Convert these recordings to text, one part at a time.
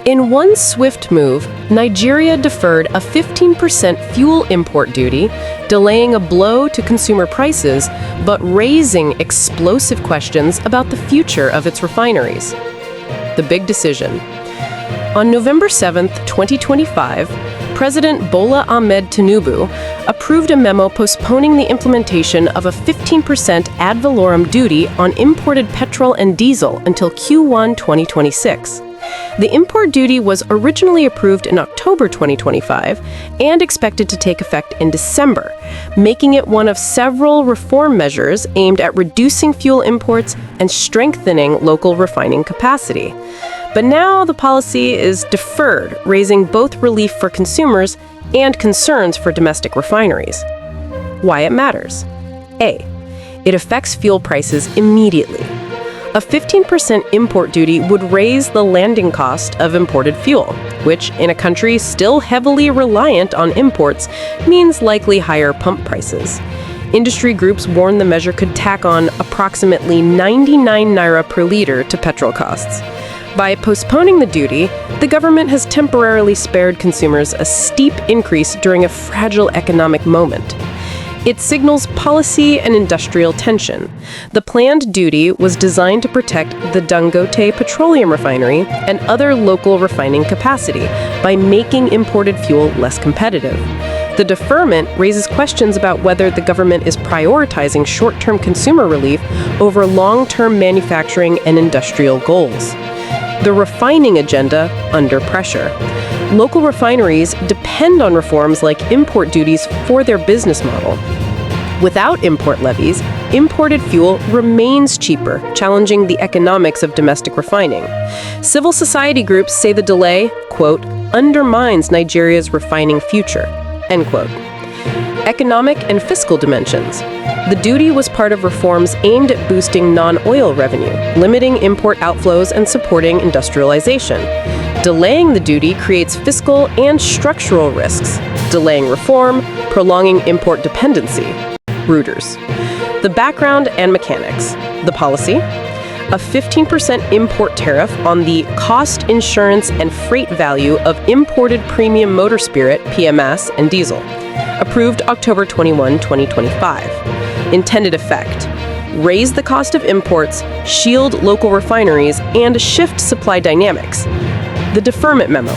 In one swift move, Nigeria deferred a 15% fuel import duty, delaying a blow to consumer prices, but raising explosive questions about the future of its refineries. The big decision. On November 7, 2025, President Bola Ahmed Tinubu approved a memo postponing the implementation of a 15% ad valorem duty on imported petrol and diesel until Q1 2026. The import duty was originally approved in October 2025 and expected to take effect in December, making it one of several reform measures aimed at reducing fuel imports and strengthening local refining capacity. But now the policy is deferred, raising both relief for consumers and concerns for domestic refineries. Why it matters. A. It affects fuel prices immediately. A 15% import duty would raise the landing cost of imported fuel, which, in a country still heavily reliant on imports, means likely higher pump prices. Industry groups warn the measure could tack on approximately 99 naira per liter to petrol costs. By postponing the duty, the government has temporarily spared consumers a steep increase during a fragile economic moment. It signals policy and industrial tension. The planned duty was designed to protect the Dangote Petroleum Refinery and other local refining capacity by making imported fuel less competitive. The deferment raises questions about whether the government is prioritizing short-term consumer relief over long-term manufacturing and industrial goals. The refining agenda under pressure. Local refineries depend on reforms like import duties for their business model. Without import levies, imported fuel remains cheaper, challenging the economics of domestic refining. Civil society groups say the delay, quote, undermines Nigeria's refining future, end quote. Economic and fiscal dimensions. The duty was part of reforms aimed at boosting non-oil revenue, limiting import outflows and supporting industrialization. Delaying the duty creates fiscal and structural risks, delaying reform, prolonging import dependency. Reuters. The background and mechanics. The policy. A 15% import tariff on the cost, insurance, and freight value of imported premium motor spirit, PMS, and diesel. Approved October 21, 2025. Intended effect. Raise the cost of imports, shield local refineries, and shift supply dynamics. The deferment memo.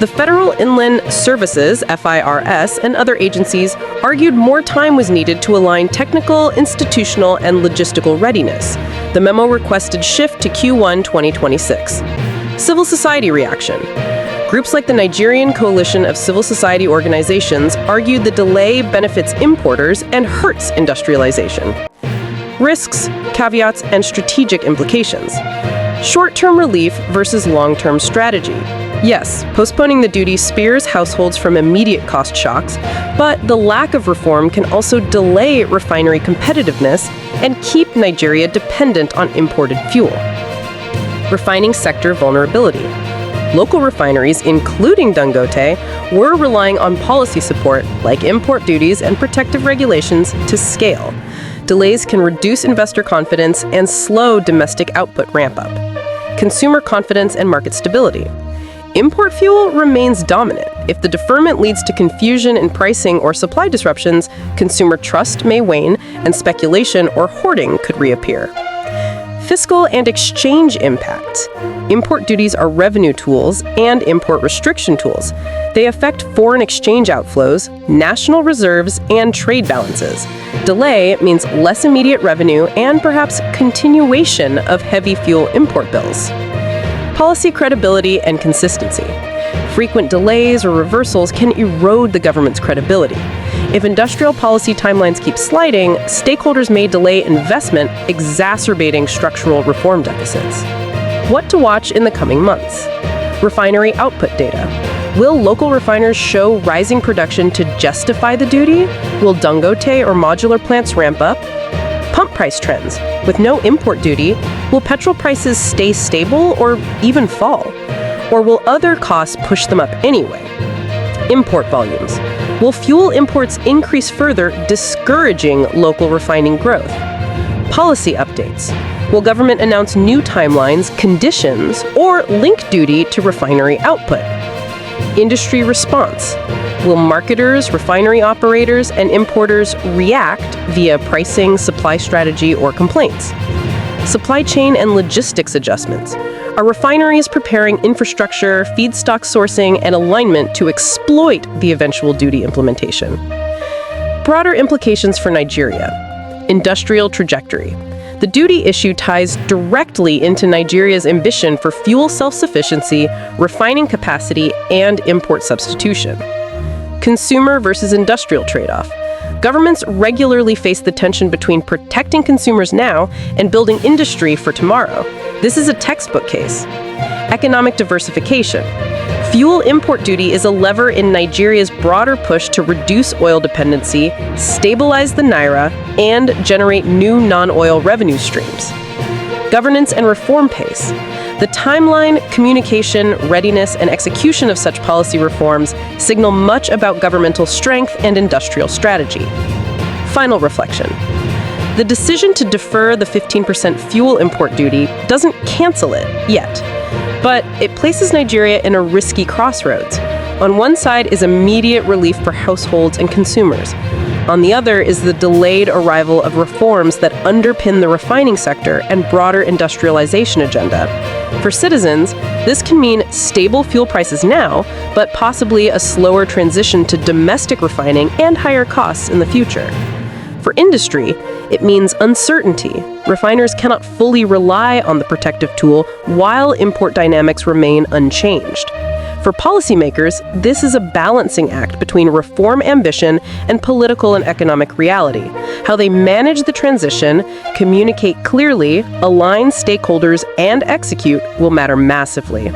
The Federal Inland Services, FIRS, and other agencies argued more time was needed to align technical, institutional, and logistical readiness. The memo requested shift to Q1 2026. Civil society reaction. Groups like the Nigerian Coalition of Civil Society Organizations argued the delay benefits importers and hurts industrialization. Risks, caveats, and strategic implications. Short-term relief versus long-term strategy. Yes, postponing the duty spares households from immediate cost shocks, but the lack of reform can also delay refinery competitiveness and keep Nigeria dependent on imported fuel. Refining sector vulnerability. Local refineries, including Dangote, were relying on policy support like import duties and protective regulations to scale. Delays can reduce investor confidence and slow domestic output ramp-up. Consumer confidence and market stability. Import fuel remains dominant. If the deferment leads to confusion in pricing or supply disruptions, consumer trust may wane and speculation or hoarding could reappear. Fiscal and exchange impact. Import duties are revenue tools and import restriction tools. They affect foreign exchange outflows, national reserves, and trade balances. Delay means less immediate revenue and perhaps continuation of heavy fuel import bills. Policy credibility and consistency. Frequent delays or reversals can erode the government's credibility. If industrial policy timelines keep sliding, stakeholders may delay investment, exacerbating structural reform deficits. What to watch in the coming months? Refinery output data. Will local refiners show rising production to justify the duty? Will Dangote or modular plants ramp up? Pump price trends. With no import duty, will petrol prices stay stable or even fall? Or will other costs push them up anyway? Import volumes. Will fuel imports increase further, discouraging local refining growth? Policy updates. Will government announce new timelines, conditions, or link duty to refinery output? Industry response. Will marketers, refinery operators, and importers react via pricing, supply strategy, or complaints? Supply chain and logistics adjustments. Are refineries preparing infrastructure, feedstock sourcing, and alignment to exploit the eventual duty implementation? Broader implications for Nigeria. Industrial trajectory. The duty issue ties directly into Nigeria's ambition for fuel self-sufficiency, refining capacity, and import substitution. Consumer versus industrial trade-off. Governments regularly face the tension between protecting consumers now and building industry for tomorrow. This is a textbook case. Economic diversification. Fuel import duty is a lever in Nigeria's broader push to reduce oil dependency, stabilize the naira, and generate new non-oil revenue streams. Governance and reform pace. The timeline, communication, readiness, and execution of such policy reforms signal much about governmental strength and industrial strategy. Final reflection. The decision to defer the 15% fuel import duty doesn't cancel it yet, but it places Nigeria in a risky crossroads. On one side is immediate relief for households and consumers. On the other is the delayed arrival of reforms that underpin the refining sector and broader industrialization agenda. For citizens, this can mean stable fuel prices now, but possibly a slower transition to domestic refining and higher costs in the future. For industry, it means uncertainty. Refiners cannot fully rely on the protective tool while import dynamics remain unchanged. For policymakers, this is a balancing act between reform ambition and political and economic reality. How they manage the transition, communicate clearly, align stakeholders, and execute will matter massively.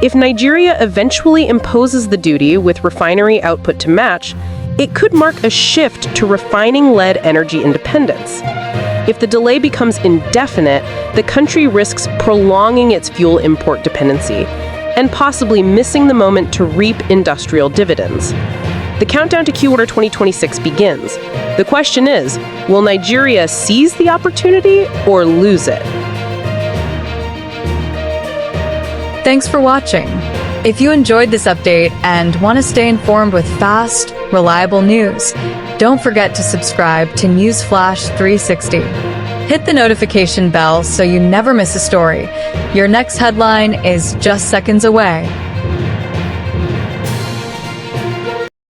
If Nigeria eventually imposes the duty with refinery output to match, it could mark a shift to refining-led energy independence. If the delay becomes indefinite, the country risks prolonging its fuel import dependency and possibly missing the moment to reap industrial dividends. The countdown to Q-Order 2026 begins. The question is, will Nigeria seize the opportunity or lose it? Thanks for watching. If you enjoyed this update and want to stay informed with fast, reliable news, don't forget to subscribe to Newsflash 360. Hit the notification bell so you never miss a story. Your next headline is just seconds away.